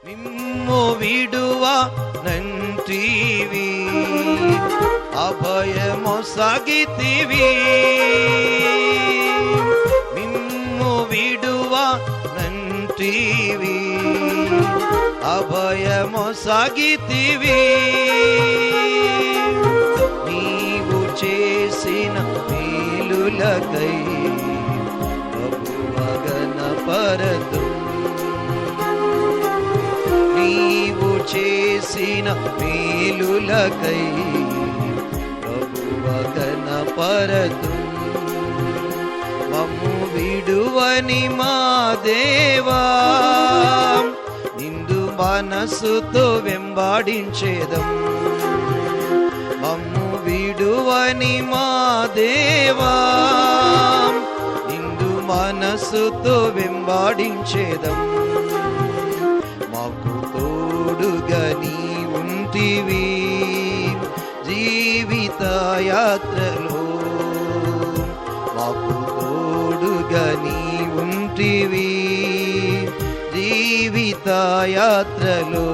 మిమ్ము విడువా నంటివి, అభయమొసగితివి. మిమ్ము విడువా నంటివి, అభయమొసగితివి. నీవు చేసిన మేలులకై ప్రభువా గణపరతుం. నీవు చేసిన మేలులకై ప్రభువా గణపరతుం. మమ్ము విడువని మా దేవా, నిండు మనసుతో వెంబాడించేదం. మమ్ము విడువని మా దేవా, నిండు మనసుతో వెంబాడించేదం. మాకు తోడుగా నీ ఉంటివి జీవిత యాత్రలో. మాకు తోడుగా నీ ఉంటివి జీవిత యాత్రలో.